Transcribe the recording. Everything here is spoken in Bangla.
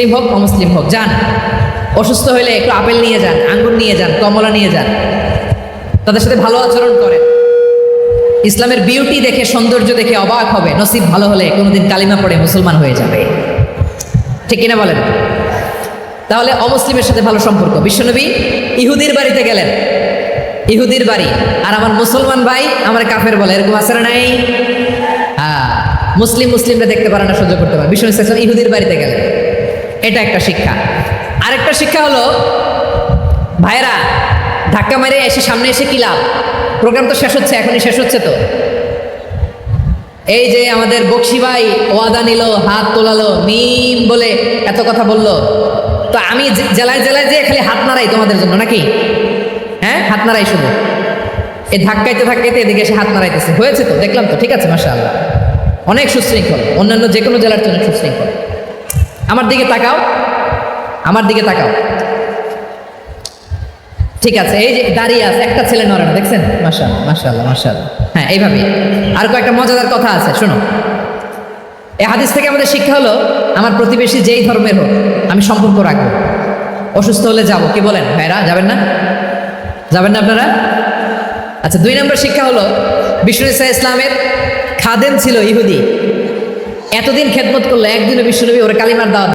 মুসলিম হোক অমুসলিম হোক, যান। অসুস্থ হইলে একটু আপেল নিয়ে যান, আঙ্গুর নিয়ে যান, কমলা নিয়ে যান, তাদের সাথে ভালো আচরণ করেন। ইসলামের বিউটি দেখে, সৌন্দর্য দেখে অবাক হবে, নসিব ভালো হলে কোনোদিন কালিমা পড়ে মুসলমান হয়ে যাবে। ঠিক কিনা বলেন? তাহলে অমুসলিমের সাথে ভালো সম্পর্ক। বিশ্বনবী ইহুদির বাড়িতে গেলেন, ইহুদির বাড়ি, আর আমার মুসলমান ভাই আমার কাফের বলে, এরকম আছে না নাই? হ্যাঁ, মুসলিমরা দেখতে পারে না, সহ্য করতে পারে। বিশ্বনবী সাল্লাল্লাহু আলাইহি ওয়াসাল্লাম ইহুদির বাড়িতে গেলেন, এটা একটা শিক্ষা। আরেকটা শিক্ষা হলো, ভাইরা ধাক্কা মেরে এসে সামনে এসে কি লাভ? প্রোগ্রাম তো শেষ হচ্ছে, এখনই শেষ হচ্ছে তো। এই যে আমাদের বকশি ভাই ওয়াদা নিল, হাত তোলালো, মিম বলে এত কথা বললো, তো আমি জেলায় জেলায় যে খালি হাত নাড়াই তোমাদের জন্য নাকি? হ্যাঁ, হাত নাড়াই শুধু। এই ধাক্কাইতে ধাক্কাইতে এদিকে এসে হাত নাড়াইতেছে, হয়েছে তো, দেখলাম তো, ঠিক আছে, মাশাআল্লাহ, অনেক সুশৃঙ্খল, অন্যান্য যে কোনো জেলার জন্য সুশৃঙ্খল। আমার দিকে তাকাও, আমার দিকে তাকাও, ঠিক আছে। এই যে দাঁড়িয়ে আছে, একটা ছেলে নড়ে না, দেখছেন? মাশাআল্লাহ, মাশাআল্লাহ, মাশাআল্লাহ। হ্যাঁ, এইভাবে। আর কয়েকটা মজাদার কথা আছে, শোনো। এই হাদিস থেকে আমাদের শিক্ষা হলো, আমার প্রতিবেশী যেই ধর্মের হোক আমি সম্পর্ক রাখবো। অসুস্থ হলে যাব, কি বলেন ভাইরা? যাবেন না? যাবেন না আপনারা? আচ্ছা, 2 নম্বর শিক্ষা হলো, বিশ্বনবী সাল্লাল্লাহু আলাইহি ইসলামের খাদেম ছিল ইহুদি, এতদিন খেদমত করলো, একদিনও বিশ্বনবী ওর কালিমার দাওয়াত